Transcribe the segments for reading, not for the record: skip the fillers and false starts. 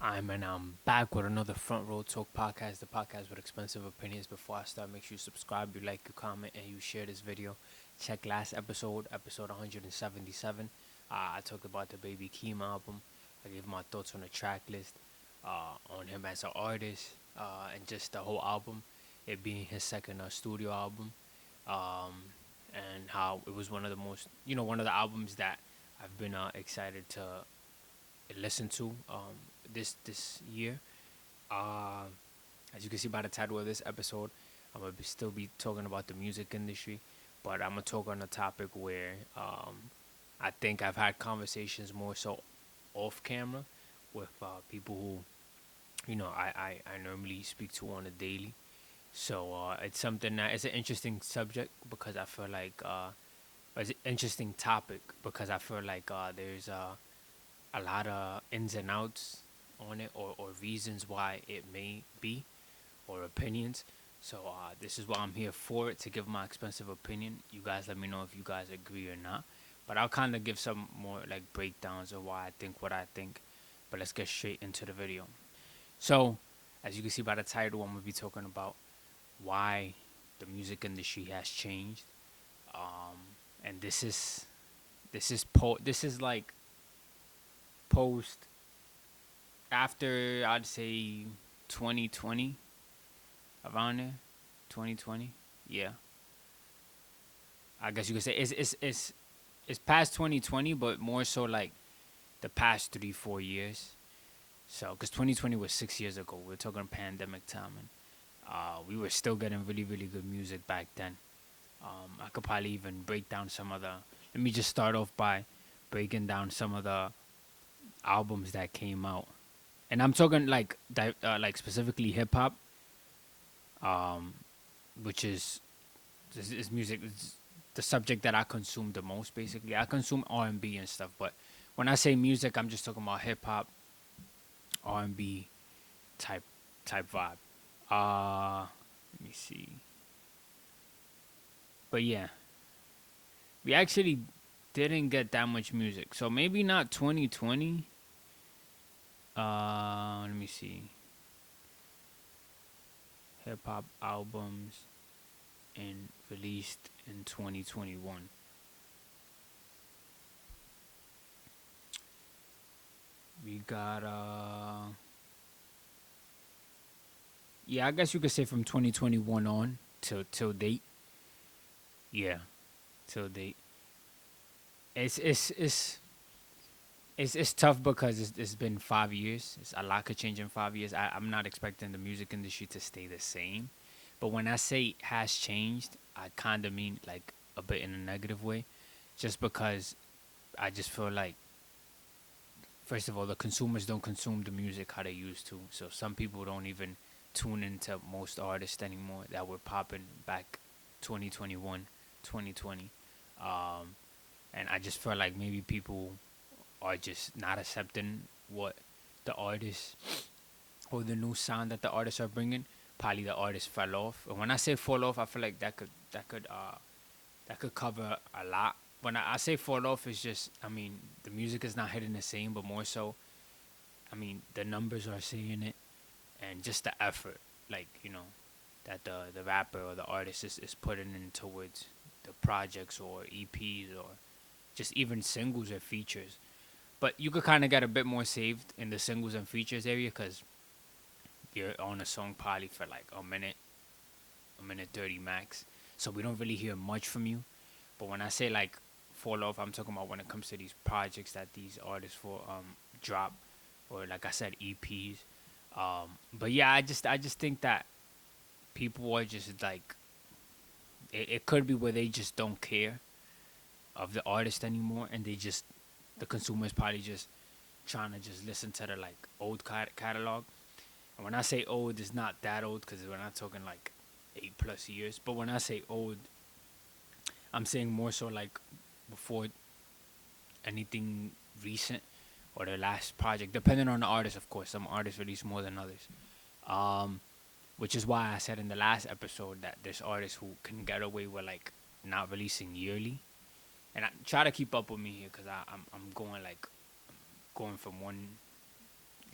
I'm back with another Front Row Talk podcast, the podcast with expensive opinions. Before I start, make sure you subscribe, you like, you comment, and you share this video. Check last episode, episode 177. I talked about the Baby Keem album. I gave my thoughts on the track list, on him as an artist, and just the whole album, it being his second studio album, um, and how it was one of the most, one of the albums that I've been excited to listen to this year. Uh, as you can see by the title of this episode, I'm gonna still be talking about the music industry, but I'm gonna talk on a topic where I think I've had conversations more so off camera with people who I normally speak to on a daily. So it's something that it's an interesting subject because I feel like it's an interesting topic because I feel like there's a lot of ins and outs on it or reasons why it may be or opinions. So this is why I'm here for it, to give my expensive opinion. You guys let me know if you guys agree or not. But I'll kind of give some more like breakdowns of why I think what I think. But let's get straight into the video. So as you can see by the title, I'm gonna be talking about why the music industry has changed. And this is like post after, I'd say, 2020, around there. 2020, yeah. I guess you could say it's past 2020, but more so like the past 3-4 years. So, because 2020 was 6 years ago, we're talking pandemic time, and we were still getting really really good music back then. I could probably even break down some of the. Let me just start off by breaking down some of the albums that came out, and I'm talking like specifically hip hop, um, which is music. It's the subject that I consume the most. Basically, I consume R&B and stuff, but when I say music, I'm just talking about hip hop, R&B type type vibe. Let me see. But yeah, we actually didn't get that much music, so maybe not 2020. Let me see. Hip hop albums and released in 2021. We got yeah, I guess you could say from 2021 on till date. Yeah, till date. It's it's it's it's tough because it's been 5 years. It's a lot could change in 5 years. I'm not expecting the music industry to stay the same. But when I say has changed, I kind of mean like a bit in a negative way. Just because I just feel like, first of all, the consumers don't consume the music how they used to. So some people don't even tune into most artists anymore that were popping back 2021, 2020. Um, and I just feel like maybe people are just not accepting what the artists or the new sound that the artists are bringing. Probably the artist fell off. And when I say fall off, I feel like that could cover a lot. When I say fall off, it's just, I mean, the music is not hitting the same, but more so, I mean, the numbers are saying it, and just the effort, like, that the rapper or the artist is putting in towards the projects or EPs or just even singles or features. But you could kind of get a bit more saved in the singles and features area because you're on a song probably for like a minute 30 max. So we don't really hear much from you. But when I say like fall off, I'm talking about when it comes to these projects that these artists for drop, or like I said, EPs. But yeah, I just think that people are just like, it could be where they just don't care of the artist anymore, and the consumers probably just trying to just listen to the like old catalog. And when I say old, it's not that old because we're not talking like 8+ years. But when I say old, I'm saying more so like before anything recent or the last project, depending on the artist, of course. Some artists release more than others. Um, which is why I said in the last episode that there's artists who can get away with like not releasing yearly. And I try to keep up with me here because I'm going like going from one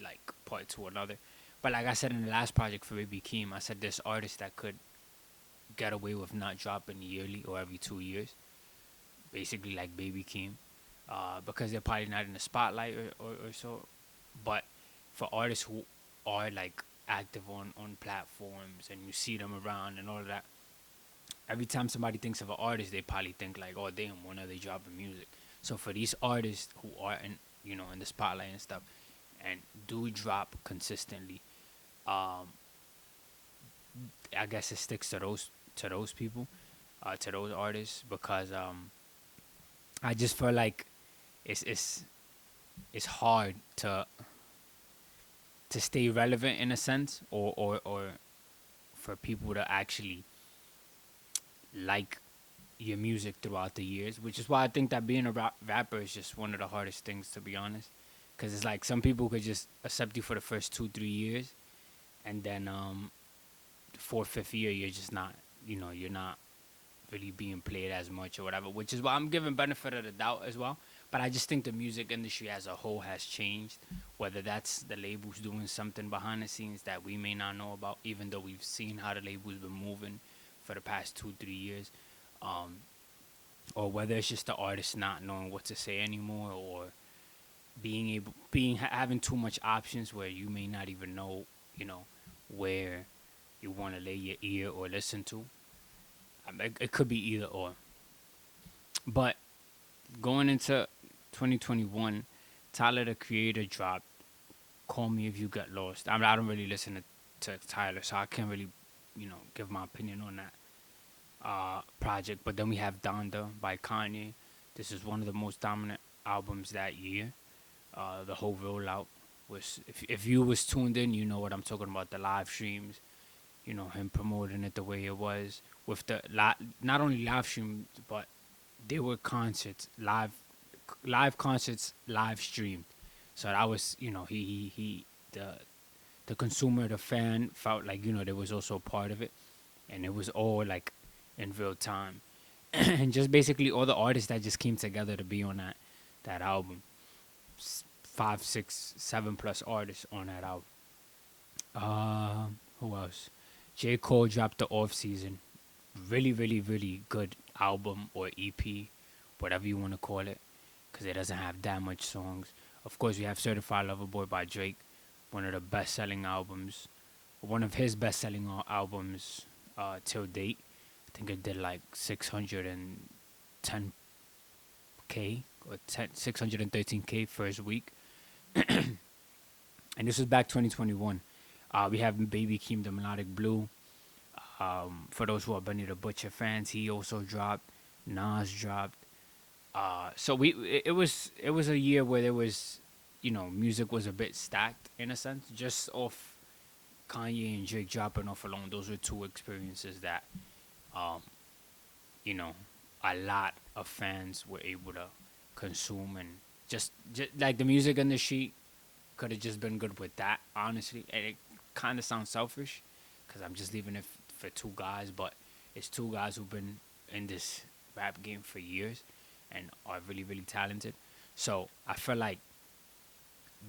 like part to another. But like I said in the last project for Baby Keem, I said there's artists that could get away with not dropping yearly or every 2 years, basically like Baby Keem, because they're probably not in the spotlight or so. But for artists who are like active on platforms and you see them around and all of that, every time somebody thinks of an artist, they probably think like, oh damn, when are they dropping music? So for these artists who are in the spotlight and stuff, and do drop consistently, um, I guess it sticks to those people, to those artists because I just feel like it's it's it's hard to stay relevant in a sense, or for people to actually like your music throughout the years, which is why I think that being a rapper is just one of the hardest things, to be honest. Because it's like some people could just accept you for the first 2 3 years, and then the fourth fifth year you're just not, you're not really being played as much or whatever. Which is why I'm giving benefit of the doubt as well. But I just think the music industry as a whole has changed. Whether that's the labels doing something behind the scenes that we may not know about, even though we've seen how the labels been moving for the past 2 3 years, um, or whether it's just the artist not knowing what to say anymore, or having too much options where you may not even know, where you want to lay your ear or listen to. I mean, it could be either or. But going into 2021, Tyler the Creator dropped "Call Me If You Get Lost." I don't really listen to Tyler, so I can't really, give my opinion on that project. But then we have Donda by Kanye. This is one of the most dominant albums that year. The whole rollout was, if you was tuned in, you know what I'm talking about. The live streams, him promoting it the way it was with the not only live streams, but they were concerts, live concerts, live streamed. So that was, he the consumer, the fan felt like, there was also a part of it, and it was all like in real time, and just basically all the artists that just came together to be on that album. 5 6 7 plus artists on that album. Who else? J. Cole dropped the off season. Really, really, really good album or EP, whatever you want to call it, because it doesn't have that much songs. Of course, we have Certified Lover Boy by Drake, one of the best-selling albums, one of his best-selling albums till date. I think it did like 610K or 613K first week, and this was back 2021. We have Baby Keem, the Melodic Blue. For those who are Benny the Butcher fans, he also dropped. Nas dropped. So it was a year where there was, music was a bit stacked in a sense, just off Kanye and Drake dropping off alone. Those were two experiences that, um, you know, a lot of fans were able to consume, and just like the music industry could have just been good with that, honestly. And it kind of sounds selfish because I'm just leaving it for two guys, but it's two guys who've been in this rap game for years and are really, really talented. So I feel like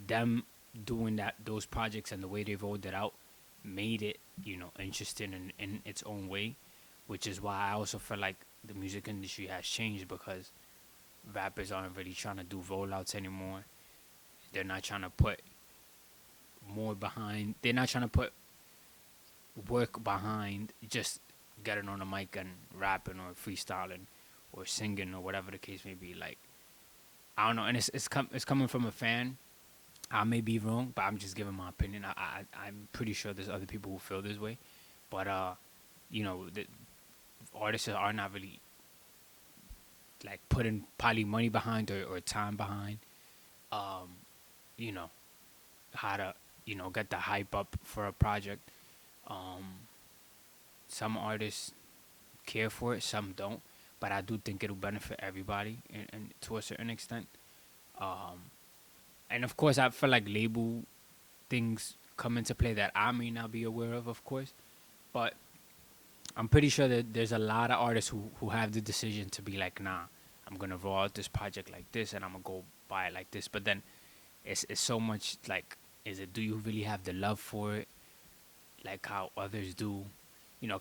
them doing those projects and the way they rolled it out made it, interesting in its own way, which is why I also feel like the music industry has changed, because rappers aren't really trying to do rollouts anymore. They're not trying to put more behind. They're not trying to put work behind just getting on the mic and rapping or freestyling or singing or whatever the case may be. Like, I don't know, and it's coming from a fan. I may be wrong, but I'm just giving my opinion. I'm pretty sure there's other people who feel this way, but the artists are not really like putting probably money behind or time behind, um, you know, how to get the hype up for a project. Um, some artists care for it, some don't, but I do think it'll benefit everybody, and to a certain extent. Um, and of course, I feel like label things come into play that I may not be aware of course, but I'm pretty sure that there's a lot of artists who have the decision to be like, nah, I'm gonna roll out this project like this, and I'm gonna go buy it like this. But then it's so much like Is it, do you really have the love for it like how others do?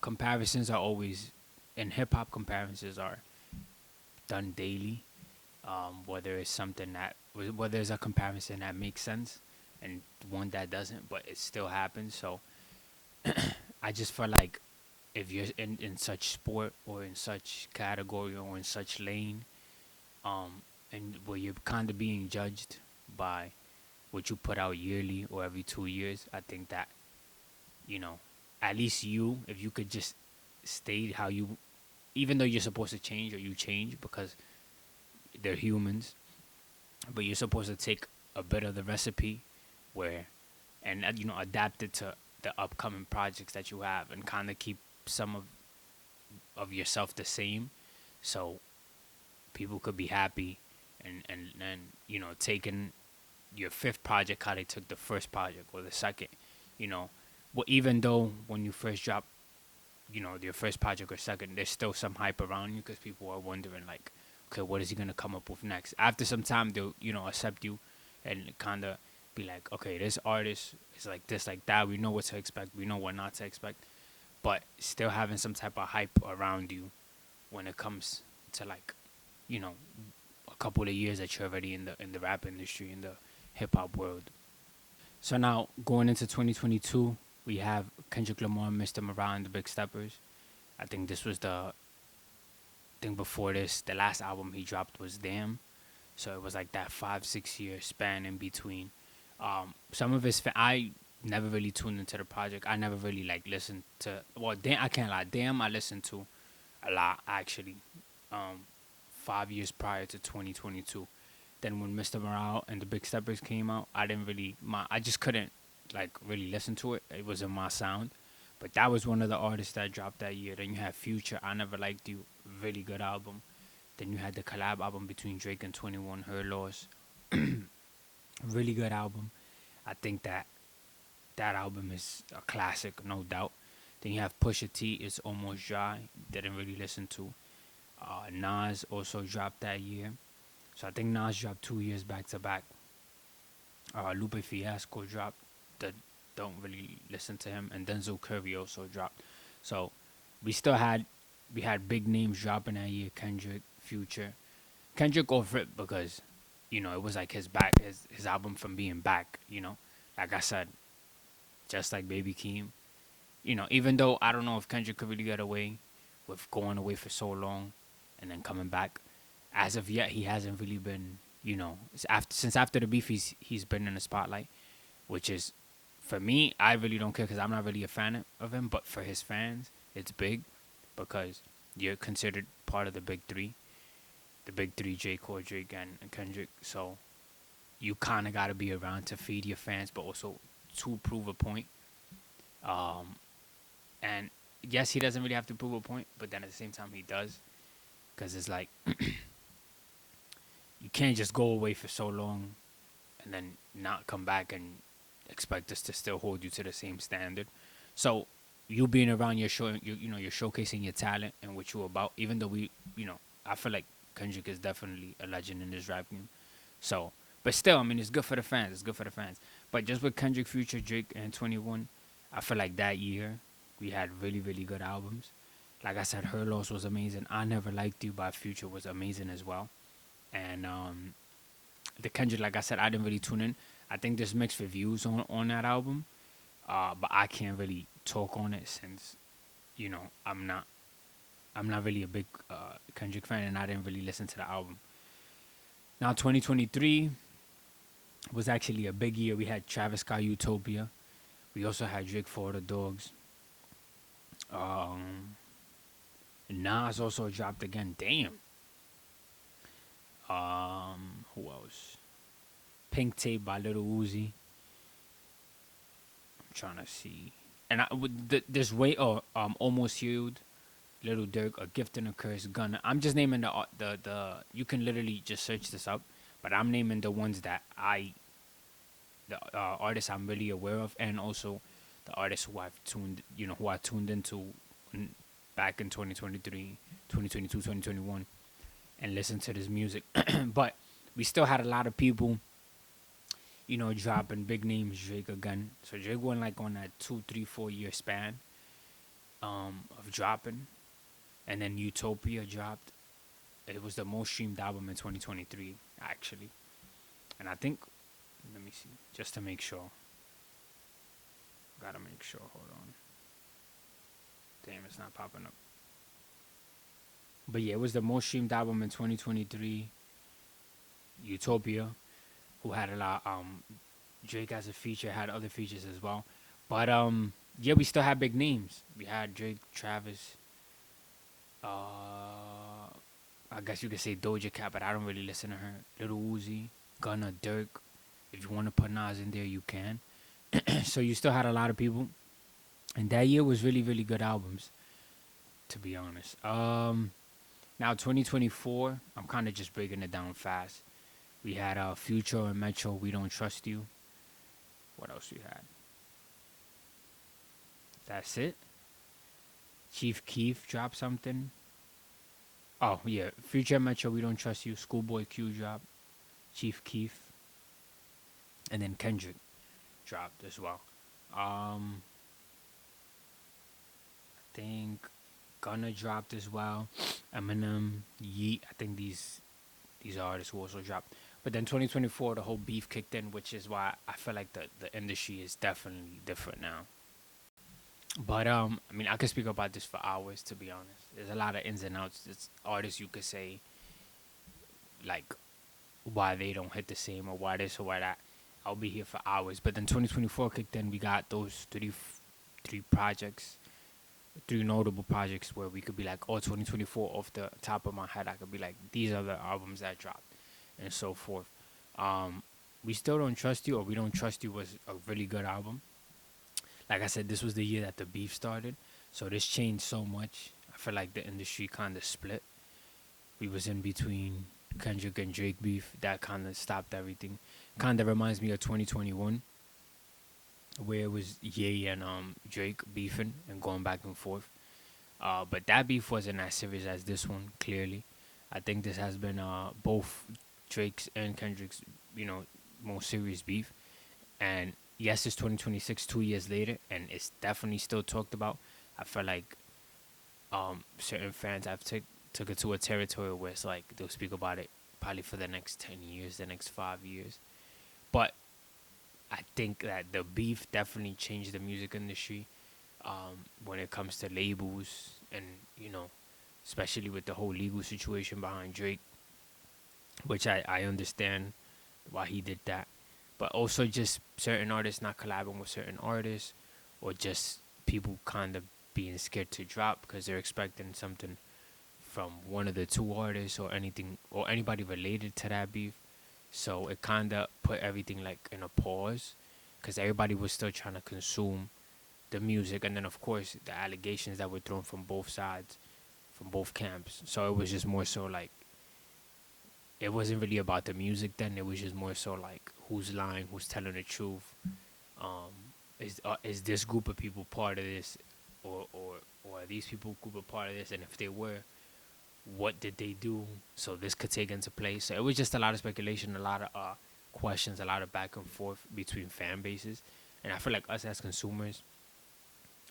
Comparisons are always, in hip hop, comparisons are done daily. Whether it's something that, whether it's a comparison that makes sense and one that doesn't, but it still happens. So I just feel like if you're in such sport or in such category or in such lane, um, and where you're kind of being judged by what you put out yearly or every 2 years, I think that, you know, at least you, if you could just stay how you, even though you're supposed to change or you change because they're humans, but you're supposed to take a bit of the recipe where, and adapt it to the upcoming projects that you have and kind of keep some of yourself the same, so people could be happy and taking your fifth project how they took the first project or the second, you know well, even though when you first drop, your first project or second, there's still some hype around you because people are wondering like, okay, what is he gonna come up with next? After some time, they'll accept you and kind of be like, okay, this artist is like this, like that. We know what to expect. We know what not to expect. But still having some type of hype around you when it comes to like, you know, a couple of years that you're already in the rap industry, in the hip hop world. So now going into 2022, we have Kendrick Lamar, Mr. Morale, and the Big Steppers. I think this was the thing before this. The last album he dropped was Damn. So it was like that 5 6 year span in between. Some of his I never really tuned into the project. I never really like listened to, well, Damn, I can't lie, Damn I listened to a lot actually. 5 years prior to 2022. Then when Mr. Morale and the Big Steppers came out, I didn't really I just couldn't like really listen to it. It wasn't my sound. But that was one of the artists that dropped that year. Then you had Future, I Never Liked You, really good album. Then you had the collab album between Drake and 21, Her Loss, really good album. I think that album is a classic, no doubt. Then you have Pusha T, It's Almost Dry, didn't really listen to. Nas also dropped that year. So I think Nas dropped 2 years back to back. Lupe Fiasco dropped. That don't really listen to him, and Denzel Curry also dropped. So we still had we had big names dropping that year. Kendrick, Future, Kendrick off rip because it was like his album from being back. Like I said, just like Baby Keem. Even though I don't know if Kendrick could really get away with going away for so long and then coming back. As of yet, he hasn't really been. Since after the beef, he's been in the spotlight, which is, for me, I really don't care because I'm not really a fan of him. But for his fans, it's big because you're considered part of the big three: J. Cole, Drake, and Kendrick. So you kind of got to be around to feed your fans, but also to prove a point. Um, and yes, he doesn't really have to prove a point, but then at the same time, he does because it's like you can't just go away for so long and then not come back and expect us to still hold you to the same standard. So you being around, you're showcasing your talent and what you're about. Even though I feel like Kendrick is definitely a legend in this rap game. So, but still, I mean, it's good for the fans. It's good for the fans. But just with Kendrick, Future, Drake, and 21, I feel like that year we had really, really good albums. Like I said, Her Loss was amazing. I Never Liked You by Future was amazing as well. And the Kendrick, like I said, I didn't really tune in. I think there's mixed reviews on that album, but I can't really talk on it since I'm not really a big Kendrick fan, and I didn't really listen to the album. Now 2023 was actually a big year. We had Travis Scott, Utopia. We also had Drake for the Dogs. Um, Nas also dropped again. Damn. Who else? Pink Tape by Little Uzi. I'm trying to see. And this way, Almost Healed, Little Dirk, A Gift and a Curse, Gunna. I'm just naming the. You can literally just search this up, but I'm naming the ones that the artists I'm really aware of, and also the artists who I tuned into back in 2023, 2022, 2021, and listened to this music. But we still had a lot of people dropping big names Drake again. So Drake went like on that 2, 3, 4 year span of dropping, and then Utopia dropped. It was the most streamed album in 2023, actually. And I think, let me see, just to make sure. Gotta make sure. Hold on. Damn, it's not popping up. But yeah, it was the most streamed album in 2023. Utopia, who had a lot. Drake as a feature, had other features as well. But yeah, we still had big names. We had Drake, Travis. I guess you could say Doja Cat, but I don't really listen to her. Little Uzi, Gunna, Dirk. If you want to put Nas in there, you can. So you still had a lot of people, and that year was really, really good albums, to be honest. Now 2024, I'm kind of just breaking it down fast. We had Future and Metro, We Don't Trust You. What else we had? That's it. Chief Keef dropped something. Oh yeah, Future and Metro, We Don't Trust You. Schoolboy Q dropped. Chief Keef, and then Kendrick dropped as well. I think Gunna dropped as well. Eminem, Yeet. I think these artists who also dropped. But then 2024, the whole beef kicked in, which is why I feel like the industry is definitely different now. But I mean, I could speak about this for hours. To be honest, there's a lot of ins and outs. It's artists you could say like why they don't hit the same or why this or why that. I'll be here for hours. But then 2024 kicked in. We got those three projects, three notable projects where we could be like, oh, 2024 off the top of my head, I could be like, these are the albums that dropped, and so forth. We Still Don't Trust You, or We Don't Trust You, was a really good album. Like I said, this was the year that the beef started, so this changed so much. I feel like the industry kind of split. We was in between Kendrick and Drake beef. That kind of stopped everything. Kind of reminds me of 2021, where it was Ye and Drake beefing and going back and forth. But that beef wasn't as serious as this one, clearly. I think this has been both Drake's and Kendrick's, most serious beef. And yes, it's 2026, 2 years later, and it's definitely still talked about. I feel like certain fans have took it to a territory where it's like they'll speak about it probably for the next 10 years, the next 5 years. But I think that the beef definitely changed the music industry when it comes to labels and, especially with the whole legal situation behind Drake, which I understand why he did that. But also just certain artists not collabing with certain artists, or just people kind of being scared to drop because they're expecting something from one of the two artists or anything or anybody related to that beef. So it kind of put everything like in a pause because everybody was still trying to consume the music, and then of course the allegations that were thrown from both sides, from both camps. So it was just more so like it wasn't really about the music then. It was just more so like who's lying, who's telling the truth. Is this group of people part of this, or are these people group a part of this? And if they were, what did they do? So this could take into place. So it was just a lot of speculation, a lot of questions, a lot of back and forth between fan bases. And I feel like us as consumers,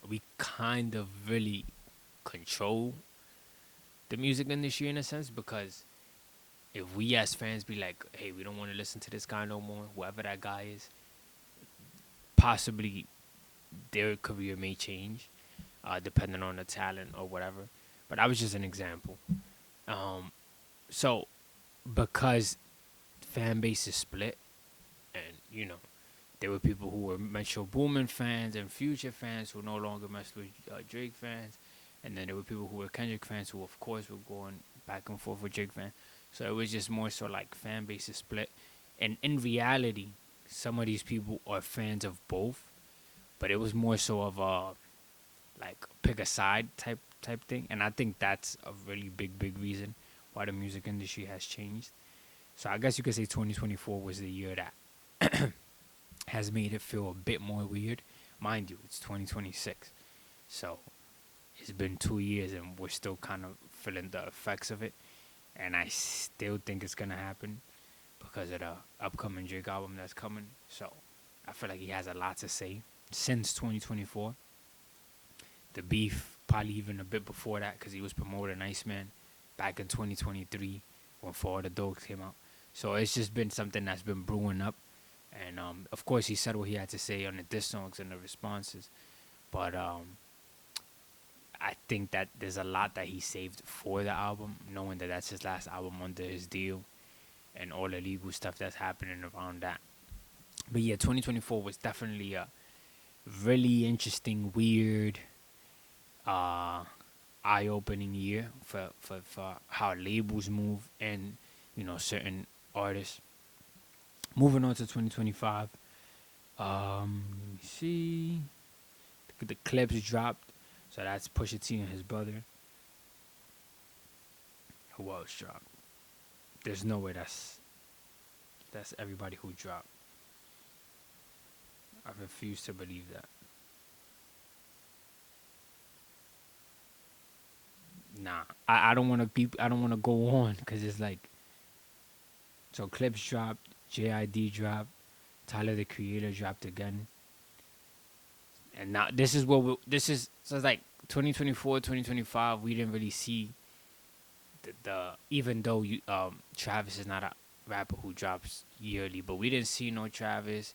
we kind of really control the music industry in a sense, because if we as fans be like, hey, we don't want to listen to this guy no more, whoever that guy is, possibly their career may change depending on the talent or whatever. But that was just an example. So because fan base is split, and there were people who were Metro Boomin fans and Future fans who no longer messed with Drake fans, and then there were people who were Kendrick fans who of course were going back and forth with Drake fans. So it was just more so like fan base is split, and in reality, some of these people are fans of both, but it was more so of a like pick a side type thing, and I think that's a really big reason why the music industry has changed. So I guess you could say 2024 was the year that has made it feel a bit more weird. Mind you, it's 2026, so it's been 2 years and we're still kind of feeling the effects of it, and I still think it's gonna happen. because of the upcoming Drake album that's coming. So I feel like he has a lot to say since 2024. The beef, probably even a bit before that, because he was promoting Iceman back in 2023 when For All the Dogs came out. So it's just been something that's been brewing up. And of course, he said what he had to say on the diss songs and the responses. But I think that there's a lot that he saved for the album, knowing that that's his last album under his deal and all the legal stuff that's happening around that. But yeah, 2024 was definitely a really interesting, weird, uh, eye-opening year for how labels move and certain artists. Moving on to 2025. Let me see. The clips dropped, so that's Pusha T and his brother. Who else dropped? There's no way that's everybody who dropped. I refuse to believe that. Nah, I don't want to keep. I don't want to go on because it's like. So clips dropped, JID dropped, Tyler the Creator dropped again, and now this is what this is. So it's like 2024, 2025. We didn't really see the even though Travis is not a rapper who drops yearly, but we didn't see no Travis.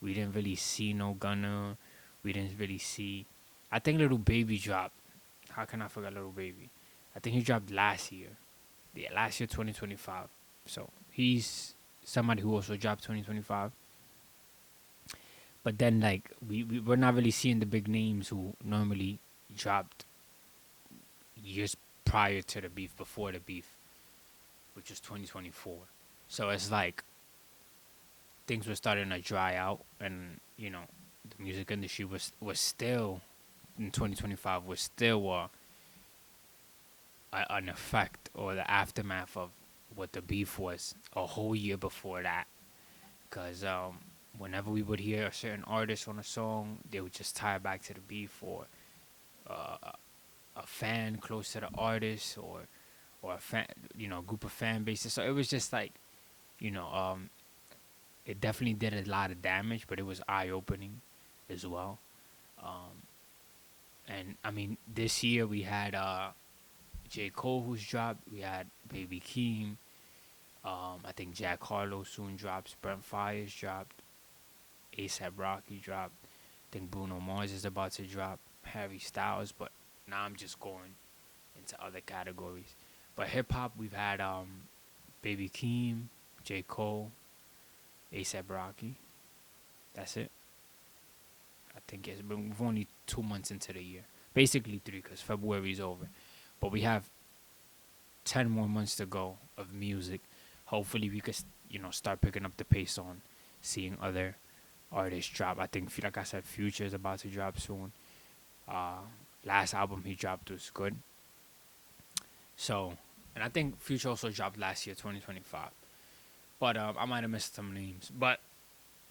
We didn't really see no Gunna. We didn't really see. I think Little Baby dropped. How can I forget Little Baby? I think he dropped last year. Yeah, last year 2025. So he's somebody who also dropped 2025. But then like we're not really seeing the big names who normally dropped years prior to the beef, before the beef, which was 2024. So it's like things were starting to dry out, and the music industry was still in 2025 was still an effect or the aftermath of what the beef was a whole year before that. Because whenever we would hear a certain artist on a song, they would just tie it back to the beef or uh, a fan close to the artist or a fan, group of fan bases. So it was just like, you know, um, it definitely did a lot of damage, but it was eye opening as well. Um, and I mean, this year we had J. Cole who's dropped. We had Baby Keem. I think Jack Harlow soon drops. Brent Fires dropped. ASAP Rocky dropped. I think Bruno Mars is about to drop. Harry Styles, but now I'm just going into other categories. But hip hop, we've had Baby Keem, J. Cole, ASAP Rocky. That's it. I think it's been we're only 2 months into the year. Basically three, because February's over. But we have 10 more months to go of music. Hopefully we could, start picking up the pace on seeing other artists drop. I think, like I said, Future is about to drop soon. Uh, Last album he dropped was good. So, and I think Future also dropped last year, 2025. But I might have missed some names. But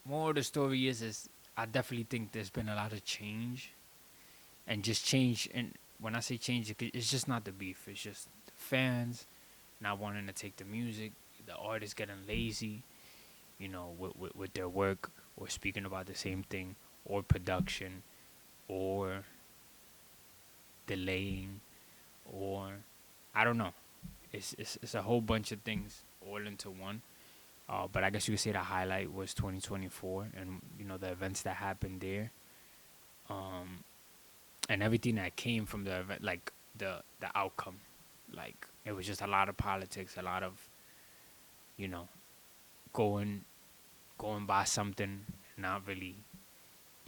more of the story is I definitely think there's been a lot of change, and just change. And when I say change, it's just not the beef. It's just the fans not wanting to take the music, the artists getting lazy, with their work, or speaking about the same thing, or production, or delaying, or I don't know. It's a whole bunch of things all into one. But I guess you could say the highlight was 2024, and the events that happened there, um, and everything that came from the event, like the outcome. Like it was just a lot of politics, a lot of you know going going by something, not really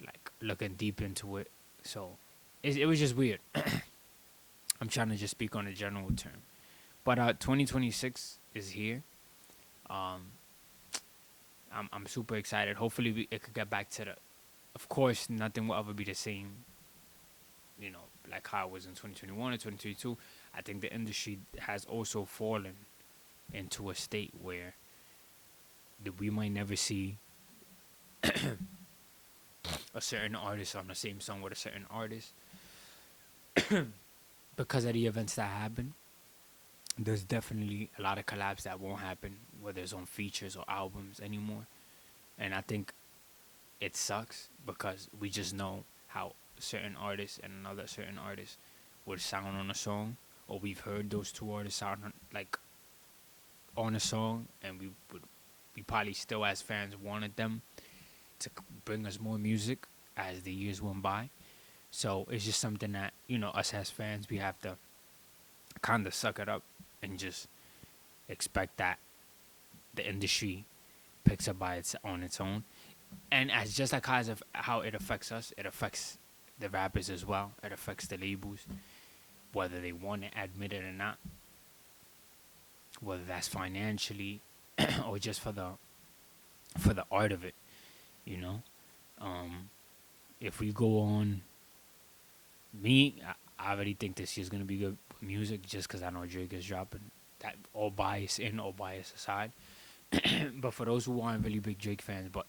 like looking deep into it. So it was just weird. I'm trying to just speak on a general term, but 2026 is here. Um, I'm super excited. Hopefully, it could get back to the. Of course, nothing will ever be the same. Like how it was in 2021 and 2022. I think the industry has also fallen into a state where we might never see a certain artist on the same song with a certain artist because of the events that happen. there's definitely a lot of collabs that won't happen, whether it's on features or albums anymore. And I think it sucks because we just know how certain artists and another certain artist would sound on a song, or we've heard those two artists sound like on a song, and we probably still as fans wanted them to bring us more music as the years went by. So it's just something that us as fans we have to kind of suck it up and just expect that the industry picks up by its on its own. And as just like how it affects us, it affects the rappers as well. It affects the labels, whether they want to admit it or not, whether that's financially or just for the art of it. You know, if we go on, I already think this year's gonna be good music just because I know Drake is dropping. That all bias in, all bias aside. But for those who aren't really big Drake fans, but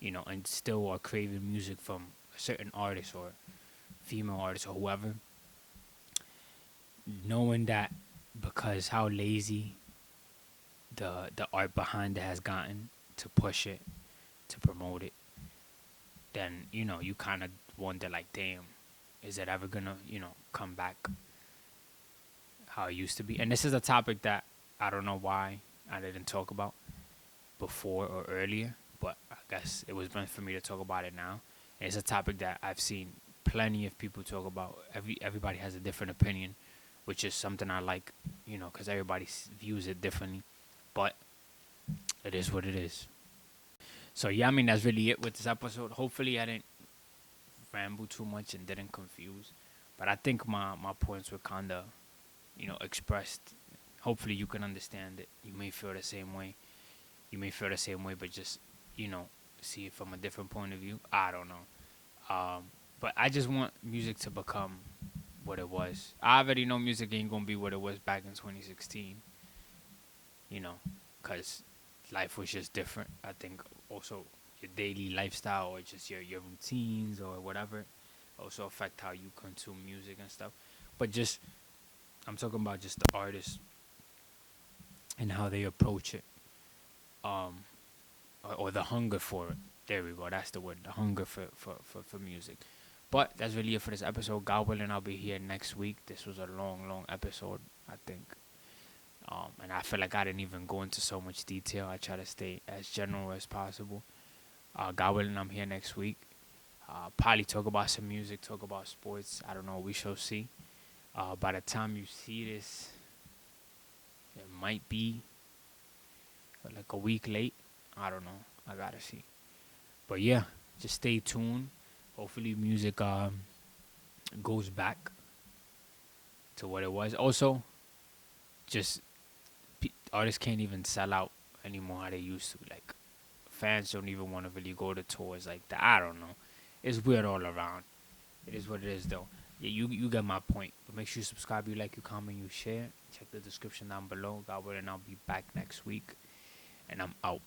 and still are craving music from a certain artist or female artist or whoever, knowing that because how lazy the art behind it has gotten to push it, to promote it, then you kind of wonder like, damn, is it ever gonna come back how it used to be? And this is a topic that I don't know why I didn't talk about before or earlier, but I guess it was meant for me to talk about it now. And it's a topic that I've seen plenty of people talk about. Everybody has a different opinion, which is something I like, because everybody views it differently. But it is what it is. So yeah, I mean that's really it with this episode. Hopefully I didn't ramble too much and didn't confuse, but I think my points were kind of expressed. Hopefully you can understand it. You may feel the same way. But just see it from a different point of view. I don't know. But I just want music to become what it was. I already know music ain't gonna be what it was back in 2016. Because life was just different. I think also your daily lifestyle or just your routines or whatever also affect how you consume music and stuff. But just I'm talking about just the artists and how they approach it, or the hunger for it. There we go. That's the word. The hunger for music. But that's really it for this episode. God willing, I'll be here next week. This was a long episode, I think. And I feel like I didn't even go into so much detail. I try to stay as general as possible. God willing, I'm here next week. Probably talk about some music, talk about sports. I don't know. We shall see. By the time you see this, it might be like a week late. I don't know. I gotta see. But yeah, just stay tuned. Hopefully, music goes back to what it was. Also, just artists can't even sell out anymore how they used to. Like fans don't even want to really go to tours like that. I don't know. It's weird all around. It is what it is though. Yeah, you get my point. But make sure you subscribe, you like, you comment, you share. Check the description down below. God willing, I'll be back next week. And I'm out.